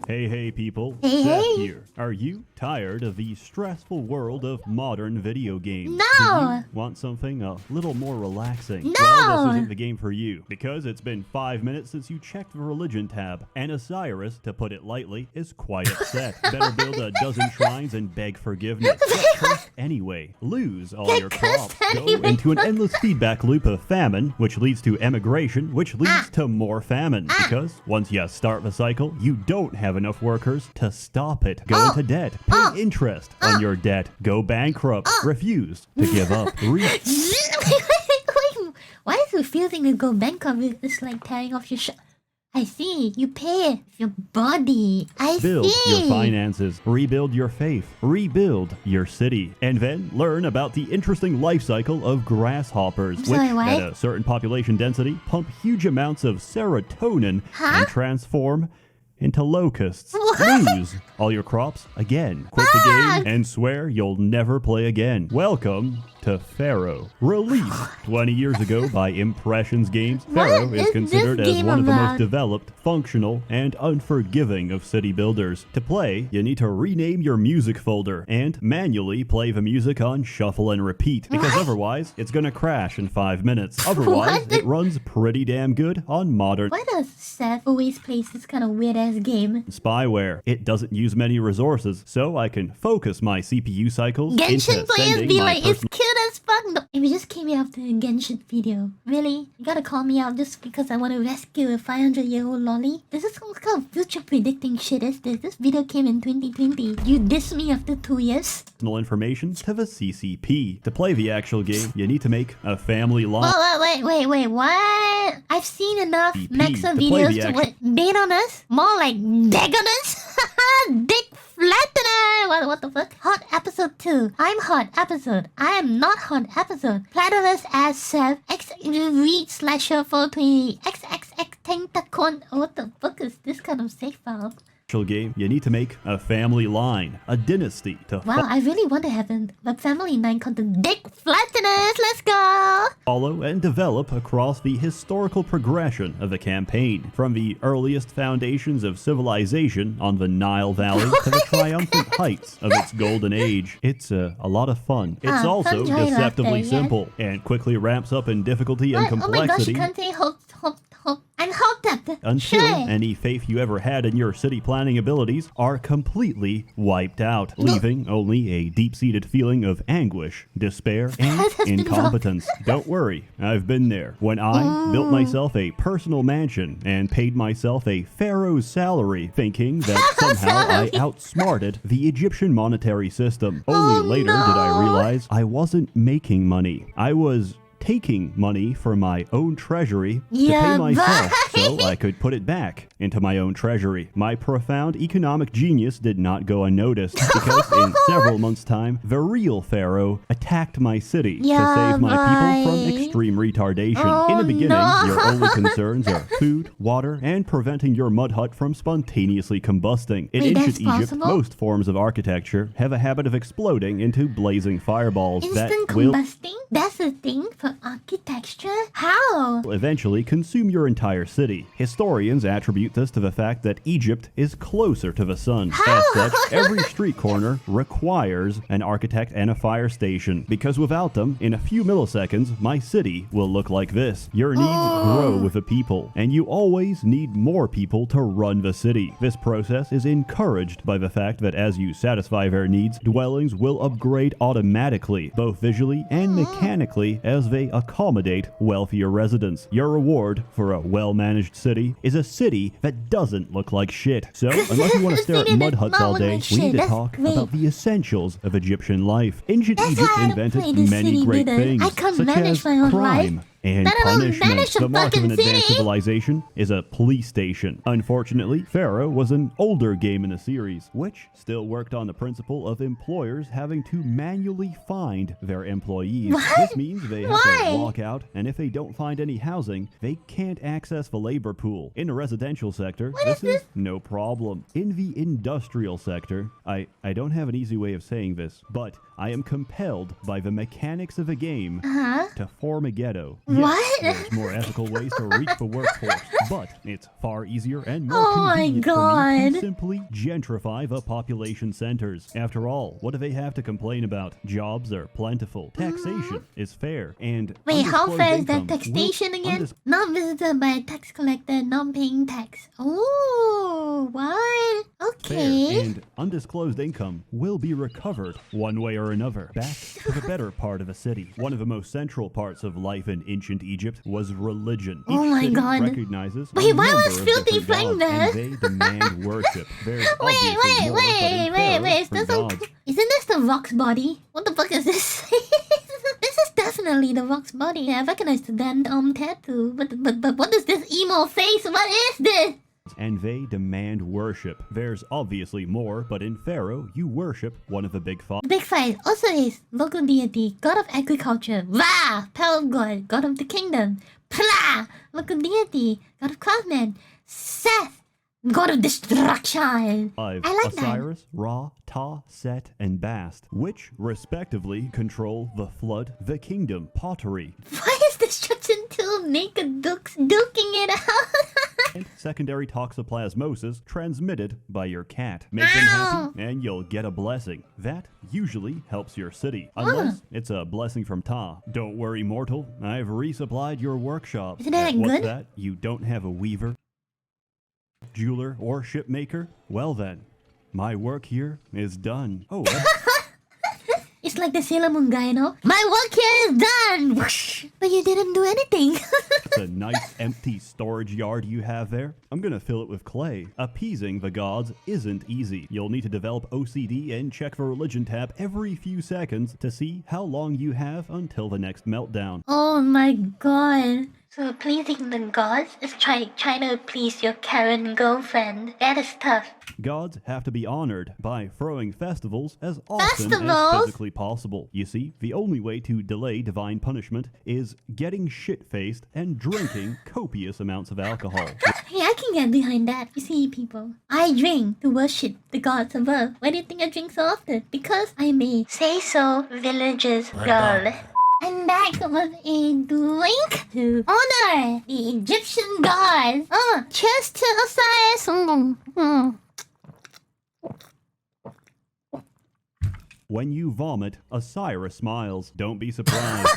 Hey people, Hey, Seth hey. here. Are you tired of the stressful world of modern video games? No. Do you want something a little more relaxing? No. Well, this isn't the game for you, because it's been 5 minutes since you checked the religion tab, and Osiris, to put it lightly, is quite upset. Better build a dozen shrines and beg forgiveness. Get cursed anyway. Lose all your crops. Go into an endless feedback loop of famine, which leads to emigration, which leads to more famine. Because once you start the cycle, you don't have enough workers to stop it. Go into debt. Pay interest on your debt. Go bankrupt. Refuse to give up. Wait, why is refusing to go bankrupt? It's like tearing off your shirt. I see. You pay with your body. I Build see. your finances, rebuild your faith, rebuild your city, and then learn about the interesting life cycle of grasshoppers, which Sorry, what? at a certain population density pump huge amounts of serotonin and transform into locusts. What? Lose all your crops again. Quit the game and swear you'll never play again. Welcome to Pharaoh. Released 20 years ago by Impressions Games, Pharaoh What is is considered this as game one of the about? most developed, functional, and unforgiving of city builders. To play, you need to rename your music folder and manually play the music on shuffle and repeat, because What? otherwise it's gonna crash in 5 minutes. Otherwise, What? it runs pretty damn good on modern Why does Seth always play this kind of weird ass game? spyware. It doesn't use many resources, so I can focus my CPU cycles Genshin into players sending be my like, it's cute as fuck. No. If you just came out after a Genshin video, really? You gotta call me out just because I want to rescue a 500-year-old lolly? This is some kind of future predicting shit, is this? This video came in 2020. You diss me after 2 years? personal information to the CCP. To play the actual game, you need to make a family line. Wait, what? I've seen enough CP Mexa to play videos the to action- what? Date on us? More like dig on us? Dick flattener! What the fuck? Hot episode 2. I'm hot episode. I am not hot episode. Platypus as Seth. X read slasher 420. XXX tentacon. What the fuck is this kind of safe file? Game, you need to make a family line, a dynasty to Wow, I really want to have a family 9 content. Dick flatteners, let's go! follow and develop across the historical progression of the campaign, from the earliest foundations of civilization on the Nile Valley to the triumphant heights of its golden age. It's a lot of fun. It's also fun joy deceptively laughter, yeah. simple and quickly ramps up in difficulty and What? Oh my gosh, you complexity can't say hope. I'm hoped up. until Sure. any faith you ever had in your city planning abilities are completely wiped out, leaving only a deep-seated feeling of anguish, despair, and That has been incompetence. Don't worry, I've been there. When I built myself a personal mansion and paid myself a pharaoh's salary, thinking that somehow I outsmarted the Egyptian monetary system. Only later did I realize I wasn't making money. I was taking money from my own treasury to Yeah, pay myself bye. so I could put it back into my own treasury. My profound economic genius did not go unnoticed, because in several months' time, the real Pharaoh attacked my city to Yeah, save my people from bye. extreme retardation. Oh, In the beginning, no. your only concerns are food, water, and preventing your mud hut from spontaneously combusting. In Wait, ancient that's Egypt, possible? most forms of architecture have a habit of exploding into blazing fireballs Instant that will combusting? That's a thing for architecture? How? eventually consume your entire city. Historians attribute this to the fact that Egypt is closer to the sun. As such, every street corner requires an architect and a fire station, because without them, in a few milliseconds, my city will look like this. Your needs grow with the people, and you always need more people to run the city. This process is encouraged by the fact that as you satisfy their needs, dwellings will upgrade automatically, both visually and mechanically, as they accommodate wealthier residents. Your reward for a well-managed city is a city that doesn't look like shit. So, unless you want to stare at City mud that huts not all look day, like we need shit. to That's talk great. about the essentials of Egyptian life. Ancient That's Egypt how I invented play this many city, great dude. things, I can't such manage as my own crime life. and Let alone punishment. manage a The mark of an fucking advanced city. civilization is a police station. Unfortunately, Pharaoh was an older game in the series, which still worked on the principle of employers having to manually find their employees. What? This means they have Why? to walk out, and if they don't find any housing, they can't access the labor pool. In the residential sector, this is no problem. In the industrial sector, I don't have an easy way of saying this, but I am compelled by the mechanics of a game to form a ghetto What? There's more ethical ways to reach the workforce, but it's far easier and more Oh my convenient for me to God. simply gentrify the population centers. After all, what do they have to complain about? Jobs are plentiful, taxation is fair, and Wait, how undisclosed fair is that income taxation will again? Not visited by a tax collector, not paying tax. Oh, what? Okay. fair, and undisclosed income will be recovered one way or another back to the better part of a city. One of the most central parts of life in ancient Egypt was religion. Oh Each my city God. recognizes Wait, a why number was of Filthy different playing gods, that? and they demand worship. There's Wait, obviously more, but in Pharaoh, Is this for gods, isn't this the Rock's body? What the fuck is this? This is definitely the Rock's body. Yeah, I recognize the damn tattoo. But what is this emo face? What is this? and they demand worship. There's obviously more, but in Pharaoh, you worship one of the big five. Big Five also is local deity, god of agriculture. Ra, power god, god of the kingdom. Pla, local deity, god of craftsmen. Seth, god of destruction. I like that. Osiris, Ra, Ta, Set, and Bast, which respectively control the flood, the kingdom, pottery, Why is destruction two naked dukes duking it out? and secondary toxoplasmosis transmitted by your cat. Make them happy, and you'll get a blessing. That usually helps your city, unless it's a blessing from Ta. Don't worry, mortal. I've resupplied your workshop. Isn't that What's good? that? You don't have a weaver, jeweler, or shipmaker? Well then, my work here is done. Oh, It's like the Sailor Moon guy, you know? My work here is done! Whoosh. But you didn't do anything. it's a nice empty storage yard you have there. I'm gonna fill it with clay. Appeasing the gods isn't easy. You'll need to develop OCD and check the religion tab every few seconds to see how long you have until the next meltdown. Oh my god. So pleasing the gods is trying to please your Karen girlfriend. That is tough. Gods have to be honored by throwing festivals as often as Festivals? physically possible. You see, the only way to delay divine punishment is getting shit-faced and drinking copious amounts of alcohol. Hey, I can get behind that. You see, people, I drink to worship the gods above. Why do you think I drink so often? Because I'm a say-so religious girl. I'm back with a drink to honor the Egyptian gods. Oh, cheers to Osiris. When you vomit, Osiris smiles. Don't be surprised.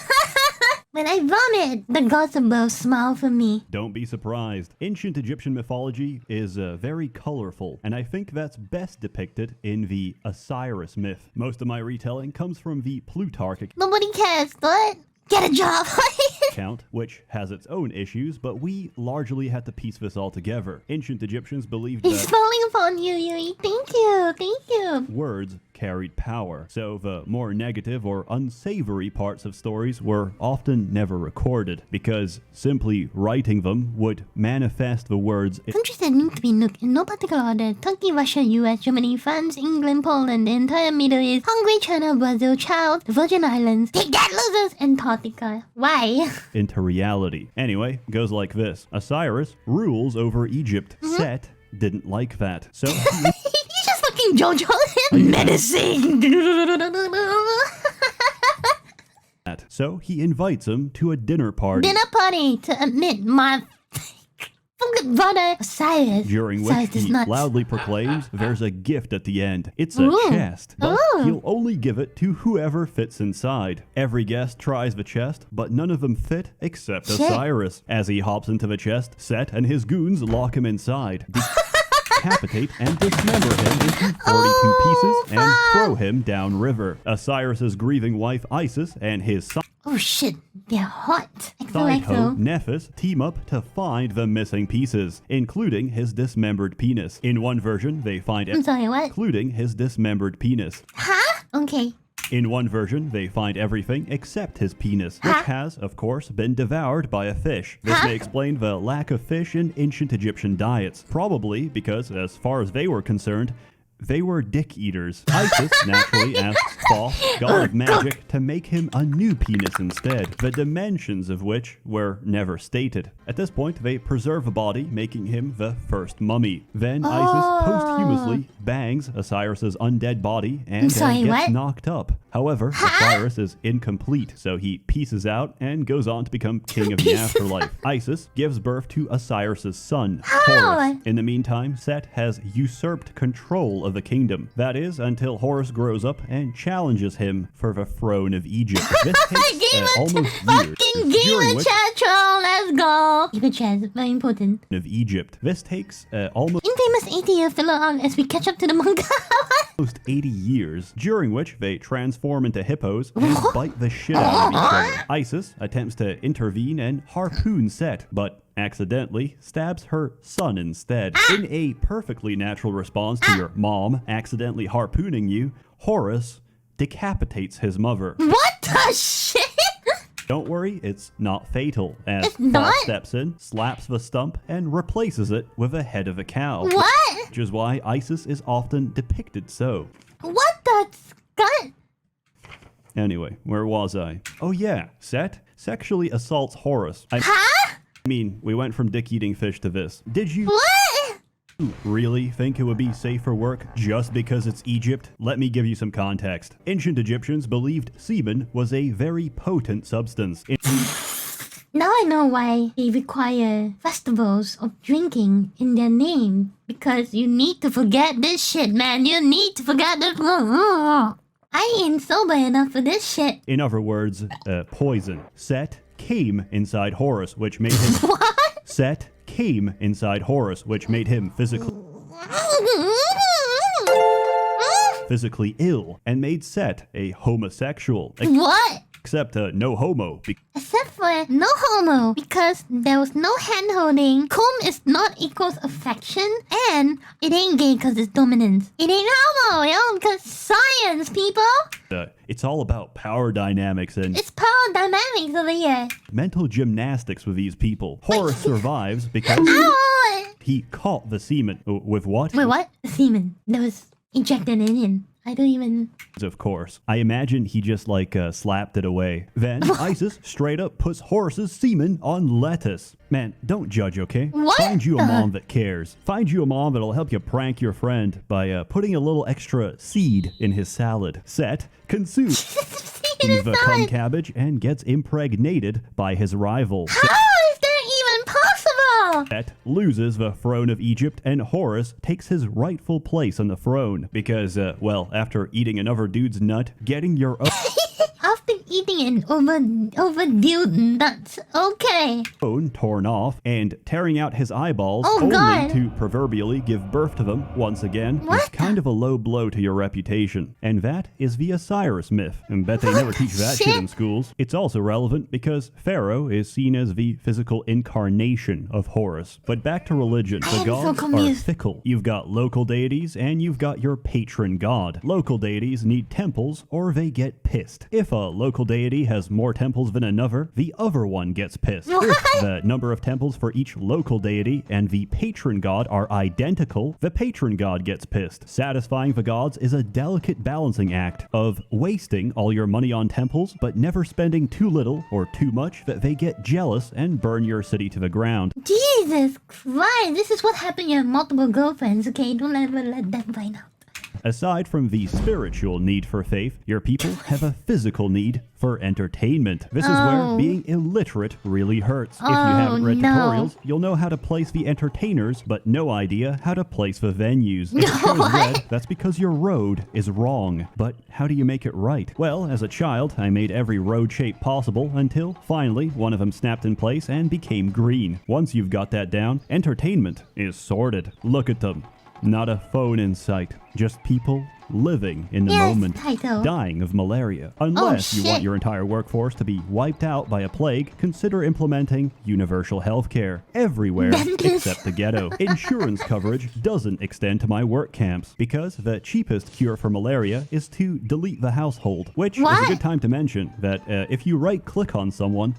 When I vomit, the gods above smile for me. Don't be surprised. Ancient Egyptian mythology is very colorful, and I think that's best depicted in the Osiris myth. Most of my retelling comes from the Plutarchic Nobody cares, but get a job. account, which has its own issues, but we largely had to piece this all together. Ancient Egyptians believed He's that falling upon you, Yui. Thank you. words carried power, so the more negative or unsavory parts of stories were often never recorded, because simply writing them would manifest the words Countries that need to be looked in no particular order: Turkey, Russia, US, Germany, France, England, Poland, the entire Middle East, Hungary, China, Brazil, Child, the Virgin Islands, Take That Losers, Antarctica. Why? into reality. Anyway, goes like this. Osiris rules over Egypt. Set didn't like that, so He's just fucking JoJo. Medicine. he invites him to a dinner party. Dinner party to admit my fucking brother Osiris. During which Osiris is he nuts. loudly proclaims there's a gift at the end. It's a Ooh. chest, but Ooh. he'll only give it to whoever fits inside. Every guest tries the chest, but none of them fit except Shit. Osiris. As he hops into the chest, Set and his goons lock him inside, decapitate and dismember him into 42 pieces and throw him downriver. Osiris's grieving wife Isis and his son Oh shit, they're hot. Ho, XOXO. Nephis team up to find the missing pieces, including his dismembered penis. In one version, they find I'm sorry, what? including his dismembered penis. Huh? Okay. In one version, they find everything except his penis, which Huh? has, of course, been devoured by a fish. This Huh? may explain the lack of fish in ancient Egyptian diets, probably because, as far as they were concerned, they were dick eaters. Isis naturally asks Thoth, god of magic, to make him a new penis instead, the dimensions of which were never stated. At this point, they preserve the body, making him the first mummy. Then Isis posthumously eventually bangs Osiris's undead body and Sorry, gets what? knocked up. However, Osiris is incomplete, so he pieces out and goes on to become king of the afterlife. Isis gives birth to Osiris's son, Horus. In the meantime, Set has usurped control of the kingdom. That is, until Horus grows up and challenges him for the throne of Egypt. This takes almost fucking years. game of chat troll, let's go! Game of chat, very important. Of Egypt. This takes almost Infamous 80-year filler arc as we catch up to the manga. almost 80 years, during which they transform into hippos and bite the shit out of each other. Isis attempts to intervene and harpoon Set, but accidentally stabs her son instead. In a perfectly natural response to your mom accidentally harpooning you, Horus decapitates his mother. What the shit? Don't worry, it's not fatal, as It's not? Paul steps in, slaps the stump, and replaces it with a head of a cow. What? Which is why Isis is often depicted so. What the scut? Anyway, where was I? Oh yeah, Set sexually assaults Horus. I mean, we went from dick-eating fish to this. Did you What? really think it would be safe for work just because it's Egypt? Let me give you some context. Ancient Egyptians believed semen was a very potent substance. Now I know why they require festivals of drinking in their name. Because you need to forget this shit, man. You need to forget this. I ain't sober enough for this shit. In other words, poison. Set came inside Horus, which made him... What? Set came inside Horus, which made him physically ill, and made Set a homosexual. What? Except no homo. Except for no homo, because there was no hand-holding, cum is not equals affection, and it ain't gay because it's dominance. It ain't homo, yo, because science, people! It's all about power dynamics and It's power dynamics over here. mental gymnastics with these people. Horus survives because Ow! he caught the semen. With what? Wait, what? Semen that was injected in him. I don't even... Of course. I imagine he just slapped it away. Then Isis straight up puts Horus's semen on lettuce. Man, don't judge, okay? What Find you a the- mom that cares. Find you a mom that'll help you prank your friend by putting a little extra seed in his salad. Set consumes the cum cabbage and gets impregnated by his rival. How is that even possible? Set loses the throne of Egypt, and Horus takes his rightful place on the throne because, well, after eating another dude's nut, getting your After eating an overdue nuts, okay. own torn off and tearing out his eyeballs Oh, only God. to proverbially give birth to them once again is What? kind of a low blow to your reputation. And that is the Osiris myth. And bet they never teach that shit in schools. It's also relevant because Pharaoh is seen as the physical incarnation of Horus. But back to religion. The am so gods are confused. fickle. You've got local deities and you've got your patron god. Local deities need temples or they get pissed. If a local deity has more temples than another, the other one gets pissed. If the number of temples for each local deity and the patron god are identical, the patron god gets pissed. Satisfying the gods is a delicate balancing act of wasting all your money on temples, but never spending too little or too much that they get jealous and burn your city to the ground. Jesus Christ, this is what happened when you have multiple girlfriends, okay? Don't ever let them find out. Aside from the spiritual need for faith, your people have a physical need for entertainment. This is where being illiterate really hurts. If you haven't read tutorials, you'll know how to place the entertainers, but no idea how to place the venues. If it shows red, that's because your road is wrong. But how do you make it right? Well, as a child, I made every road shape possible until, finally, one of them snapped in place and became green. Once you've got that down, entertainment is sorted. Look at them. Not a phone in sight, just people living in the moment, Taito. dying of malaria. Unless you want your entire workforce to be wiped out by a plague, consider implementing universal health care everywhere except the ghetto. Insurance coverage doesn't extend to my work camps because the cheapest cure for malaria is to delete the household, which is a good time to mention that if you right-click on someone...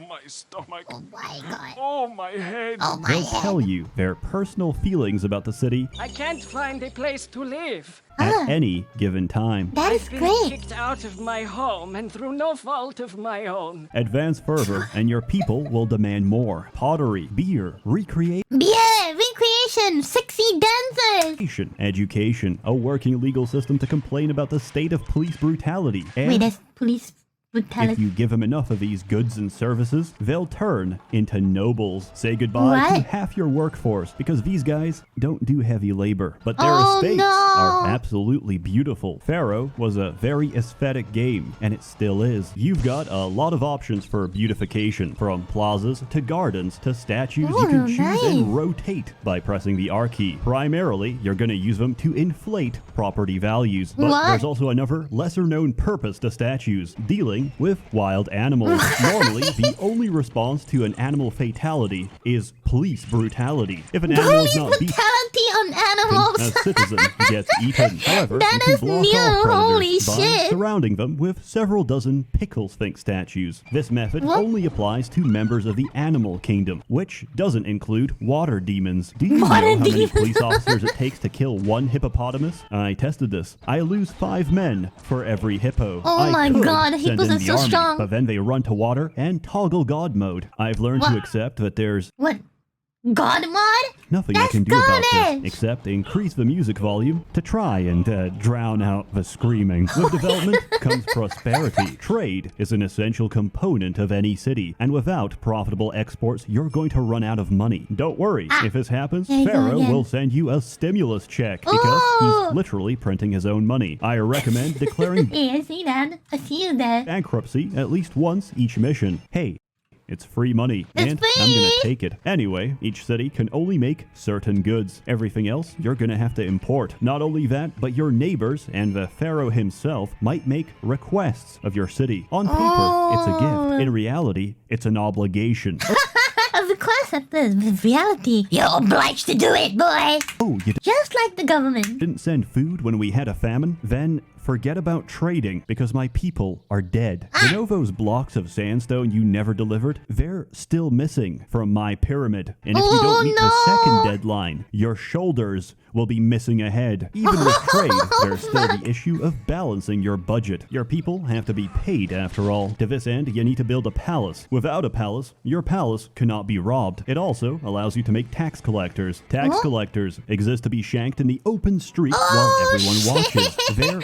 My stomach. Oh my god. Oh, my head. Oh my They'll head. tell you their personal feelings about the city I can't find a place to live. at any given time. That is I've been great. kicked out of my home and through no fault of my own. Advance further, and your people will demand more. Pottery, beer, recreation, Yeah, recreation Education, sexy dancers. Education, a working legal system to complain about the state of police brutality. And Wait, that's police if brutality. you give them enough of these goods and services, they'll turn into nobles. Say goodbye to What? half your workforce because these guys don't do heavy labor. But their Oh, estates no. are absolutely beautiful. Pharaoh was a very aesthetic game, and it still is. You've got a lot of options for beautification, from plazas to gardens to statues. You can Oh, choose nice. and rotate by pressing the R key. Primarily, you're going to use them to inflate property values. But What? there's also another lesser-known purpose to statues, dealing with wild animals. Normally, the only response to an animal fatality is police brutality. If an animal is Police not beaten, brutality on a animals. citizen gets eaten. However, That you can is block new. off predators Holy by shit. surrounding them with several dozen pickle sphinx statues. This method What? only applies to members of the animal kingdom, which doesn't include water demons. Do you Water know how many demons? police officers it takes to kill one hippopotamus? I tested this. I lose 5 men for every hippo. Oh I my could God, send hippos in are the so army, strong. but then they run to water and toggle God mode. I've learned to What? accept that there's What? God mod? nothing I That's can do about this garbage. except increase the music volume to try and drown out the screaming. With development comes prosperity. Trade is an essential component of any city, and without profitable exports, you're going to run out of money. Don't worry, if this happens, There you go Pharaoh again. will send you a stimulus check because Oh. he's literally printing his own money. I recommend declaring Yeah, I see that. I see you there. bankruptcy at least once each mission. Hey, it's free money, It's and I'm gonna free! take it. Anyway, each city can only make certain goods. Everything else, you're gonna have to import. Not only that, but your neighbors and the Pharaoh himself might make requests of your city. On paper, it's a Oh. gift. In reality, it's an obligation. Of the concept is reality. You're obliged to do it, boy. Oh, you Just like the government. didn't send food when we had a famine? Then forget about trading because my people are dead. You know those blocks of sandstone you never delivered? They're still missing from my pyramid. And if you Oh, don't meet the no. second deadline, your shoulders will be missing a head. Even with trade, there's still the issue of balancing your budget. Your people have to be paid after all. To this end, you need to build a palace. Without a palace, your palace cannot be robbed. It also allows you to make tax collectors. Tax What? collectors exist to be shanked in the open street while everyone watches. They're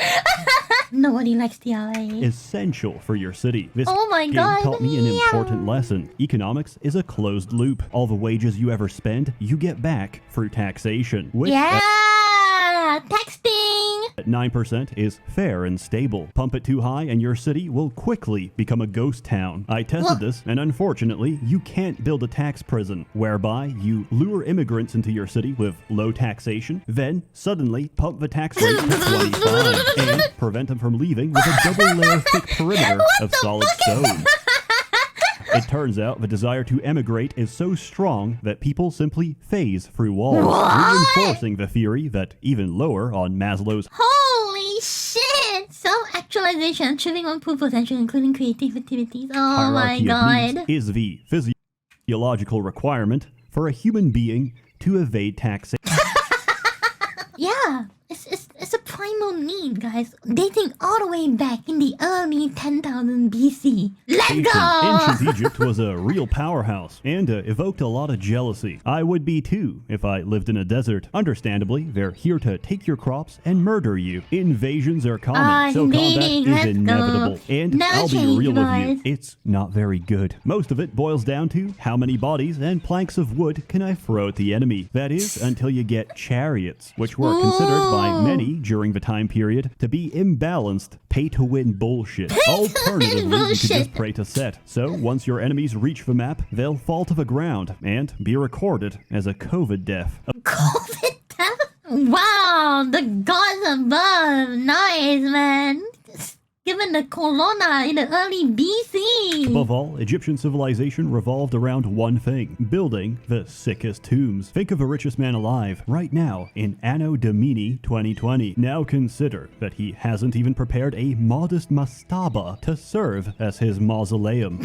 Nobody likes the IRA. essential for your city. This Oh my game God, taught me an meow. important lesson. Economics is a closed loop. All the wages you ever spend, you get back through taxation, which Yeah, texting. at 9% is fair and stable. Pump it too high and your city will quickly become a ghost town. I tested What? this, and unfortunately, you can't build a tax prison, whereby you lure immigrants into your city with low taxation, then suddenly pump the tax rate to 25, and prevent them from leaving with a double-layer thick perimeter of solid stone. It turns out the desire to emigrate is so strong that people simply phase through walls, reinforcing the theory that even lower on Maslow's Holy shit! Self-actualization, achieving one's full potential, including creative activities. Oh my hierarchy of needs god. is the physiological requirement for a human being to evade taxation. Yeah, it's a primal need, guys. Dating all the way back in the early 10,000 BC. Let's go! Ancient Egypt was a real powerhouse and evoked a lot of jealousy. I would be too if I lived in a desert. Understandably, they're here to take your crops and murder you. Invasions are common, so combat Invading, is let's go. inevitable. And No I'll be change, real with guys. you, it's not very good. Most of it boils down to how many bodies and planks of wood can I throw at the enemy. That is, until you get chariots, which were considered by many during the time period to be imbalanced, pay-to-win bullshit. Alternatively, you could bullshit. just pray to Sseth. So once your enemies reach the map, they'll fall to the ground and be recorded as a COVID death. COVID death? Wow, the gods above. Nice, man. Given the corona in the early BC. Above all, Egyptian civilization revolved around one thing: building the sickest tombs. Think of the richest man alive right now in Anno Domini 2020. Now consider that he hasn't even prepared a modest mastaba to serve as his mausoleum.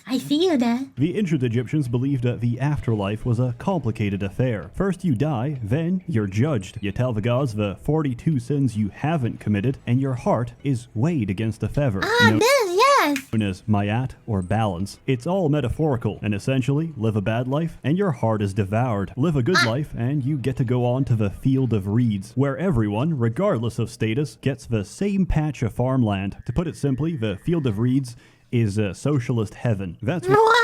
I see you there. The ancient Egyptians believed that the afterlife was a complicated affair. First you die, then you're judged. You tell the gods the 42 sins you haven't committed, and your heart is weighed against a feather. Ah, No- this, yeah. Yes. Known as mayat or balance. It's all metaphorical and essentially live a bad life and your heart is devoured. Live a good life and you get to go on to the field of reeds, where everyone, regardless of status, gets the same patch of farmland. To put it simply, the field of reeds is a socialist heaven. That's What?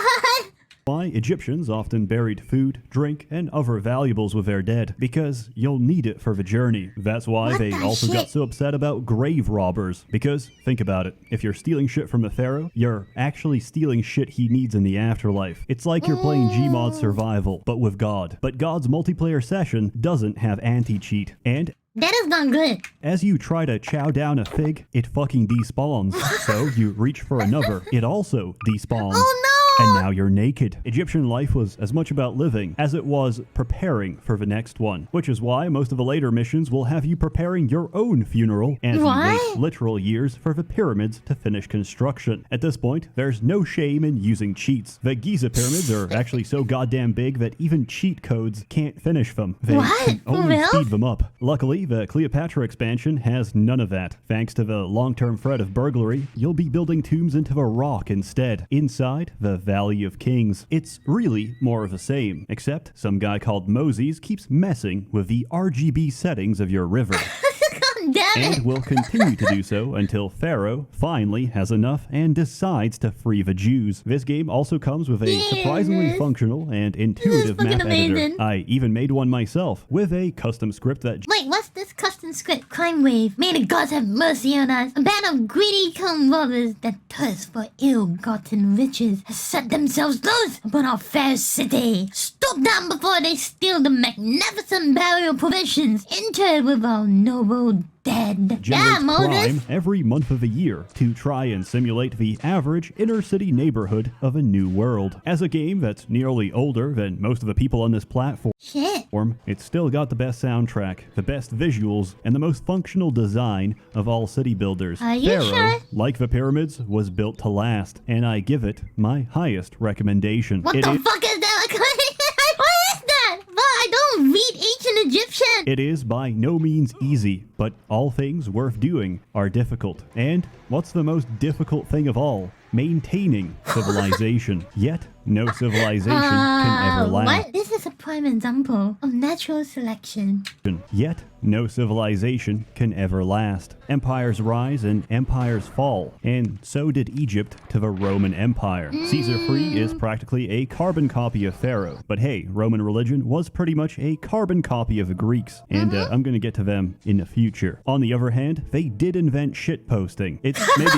why Egyptians often buried food, drink, and other valuables with their dead, because you'll need it for the journey. That's why What they the also got shit? so upset about grave robbers, because think about it, if you're stealing shit from the pharaoh, you're actually stealing shit he needs in the afterlife. It's like you're playing Gmod Survival, but with God. But God's multiplayer session doesn't have anti-cheat, and That is not good. as you try to chow down a fig, it fucking despawns. So you reach for another, it also despawns. Oh no! And now you're naked. Egyptian life was as much about living as it was preparing for the next one, which is why most of the later missions will have you preparing your own funeral as you What? wait literal years for the pyramids to finish construction. At this point, there's no shame in using cheats. The Giza pyramids are actually so goddamn big that even cheat codes can't finish them. They What? can For only real? speed them up. Luckily, the Cleopatra expansion has none of that. Thanks to the long-term threat of burglary, you'll be building tombs into the rock instead, inside the Valley of Kings. It's really more of the same, except some guy called Moses keeps messing with the RGB settings of your river. God damn it! And will continue to do so until Pharaoh finally has enough and decides to free the Jews. This game also comes with a surprisingly functional and intuitive fucking map editor. amazing. I even made one myself with a custom script that Wait, what's this custom script? Crime wave. May the gods have mercy on us. A band of greedy come robbers that thirst for ill-gotten riches has set themselves loose upon our fair city. Stop down before they steal the magnificent burial provisions interred with our noble dead. generates Moses. crime every month of the year to try and simulate the average inner-city neighborhood of a new world. As a game that's nearly older than most of the people on this platform, Shit. it's still got the best soundtrack, the best visuals, and the most functional design of all city builders. Are you Pharaoh, sure? like the pyramids, was built to last, and I give it my highest recommendation. What It the is- fuck is that? What is that? But I don't read ancient Egyptian. It is by no means easy, but all things worth doing are difficult. And what's the most difficult thing of all? Maintaining civilization. Yet, no civilization can ever last. What? This is a prime example of natural selection. Yet, no civilization can ever last. Empires rise and empires fall, and so did Egypt to the Roman Empire. Caesar Free is practically a carbon copy of Pharaoh, but hey, Roman religion was pretty much a carbon copy of the Greeks, and I'm gonna get to them in the future. On the other hand, they did invent shitposting. It's maybe...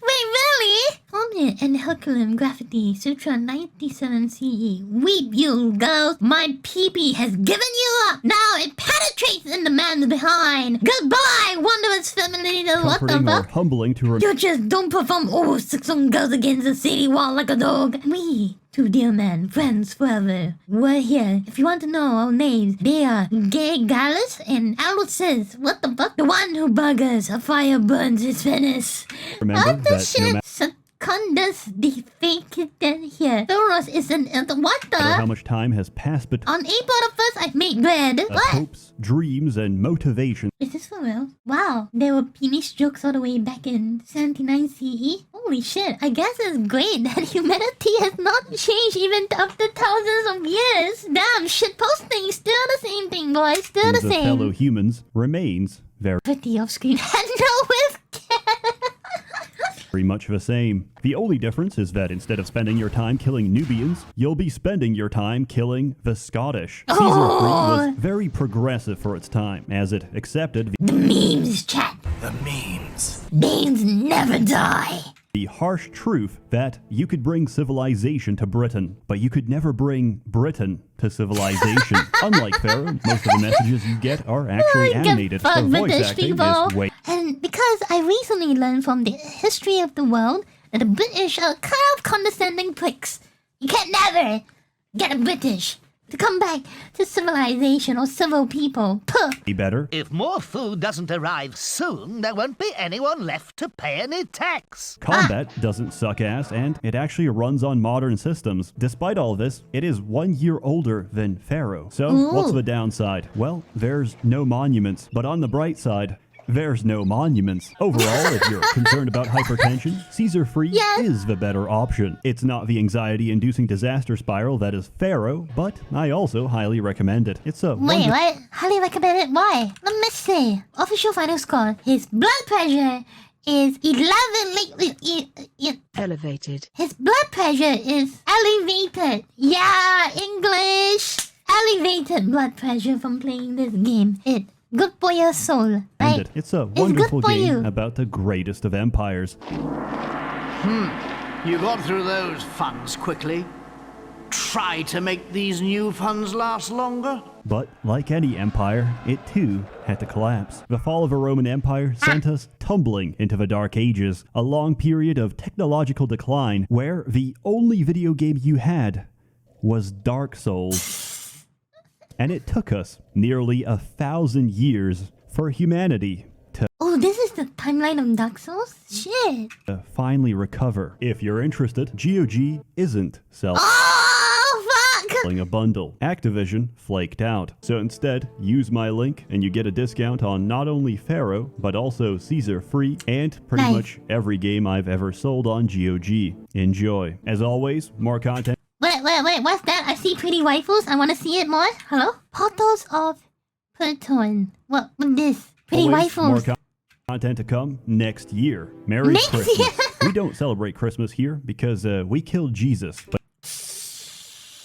Wait, really? Comment and Herculean Graffiti, Sutra 97 CE. Weep, you girls. My peepee has given you up. Now it penetrates in the man behind. Goodbye, wondrous family. What the comforting or fuck? humbling to You just don't perform all 6 on girls against the city wall like a dog. We, two dear men, friends forever. We're here. If you want to know our names, they are Gay Gallus and Aloysius. What the fuck? The one who buggers, a fire burns his furnace. remember What the that no shit? matter Secundus the fake then here. Pharaoh is an what how the? much time has passed between On April the 1st, I made bread. What? hopes, dreams, and motivation. Is this for real? Wow, there were penis jokes all the way back in 79 CE? Holy shit, I guess it's great that humanity has not changed even after thousands of years. Damn, shitposting, still the same thing, boys, still the of fellow same. humans remains Pretty off screen. no, with very much the same. The only difference is that instead of spending your time killing Nubians, you'll be spending your time killing the Scottish. Caesar Free was very progressive for its time, as it accepted the memes, chat. The memes. Memes never die. the harsh truth that you could bring civilization to Britain, but you could never bring Britain to civilization. Unlike Pharaoh, most of the messages you get are actually animated. Fuck The voice British acting people. is way And because I recently learned from the history of the world that the British are kind of condescending pricks. You can never get a British to come back to civilization or civil people. Puh. better. If more food doesn't arrive soon, there won't be anyone left to pay any tax. Combat doesn't suck ass, and it actually runs on modern systems. Despite all this, it is 1 year older than Pharaoh. So, what's the downside? Well, there's no monuments, but on the bright side, There's no monuments. Overall, if you're concerned about hypertension, Caesar-free Yes. is the better option. It's not the anxiety-inducing disaster spiral that is Pharaoh, but I also highly recommend it. It's a Wait, what? Highly recommend it? Why? Let me see. Official final score. His blood pressure is 11. Elevated. His blood pressure is elevated. Yeah, English. Elevated blood pressure from playing this game. It good for your soul, right? It's a good wonderful for game you. about the greatest of empires. You got through those funds quickly. Try to make these new funds last longer. But like any empire, it too had to collapse. The fall of a Roman Empire sent us tumbling into the Dark Ages, a long period of technological decline where the only video game you had was Dark Souls. And it took us nearly 1,000 years for humanity Oh, this is the timeline of Dark Souls? Shit. to finally recover. If you're interested, GOG isn't selling Oh, fuck. a bundle. Activision flaked out. So instead, use my link and you get a discount on not only Pharaoh, but also Caesar Free and pretty Nice. much every game I've ever sold on GOG. Enjoy. As always, more content. Wait, what's that? I see pretty waifus. I want to see it more. Hello? Portals of Plutone. What this? Pretty Always more waifus. content to come next year. Merry Next Christmas. year? We don't celebrate Christmas here because we killed Jesus.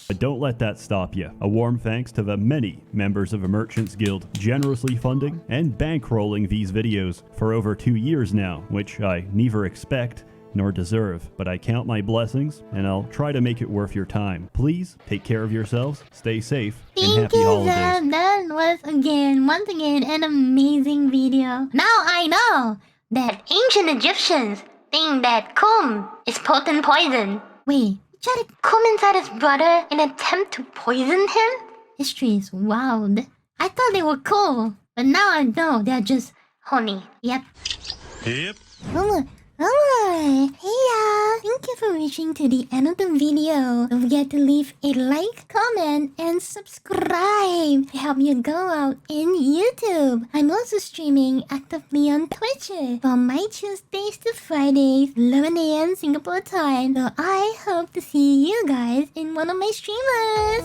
But don't let that stop you. A warm thanks to the many members of the Merchants Guild generously funding and bankrolling these videos for over 2 years now, which I neither expect nor deserve, but I count my blessings and I'll try to make it worth your time. Please take care of yourselves, stay safe, and Thank happy you, holidays. Zeb. That was once again, an amazing video. Now I know that ancient Egyptians think that kum is potent poison. Wait, he tried to come inside his brother in an attempt to poison him? History is wild. I thought they were cool, but now I know they're just horny. Yep. Alright, hey y'all! Thank you for reaching to the end of the video. Don't forget to leave a like, comment, and subscribe to help you go out in YouTube. I'm also streaming actively on Twitch from my Tuesdays to Fridays, 11 a.m. Singapore time. So I hope to see you guys in one of my streamers.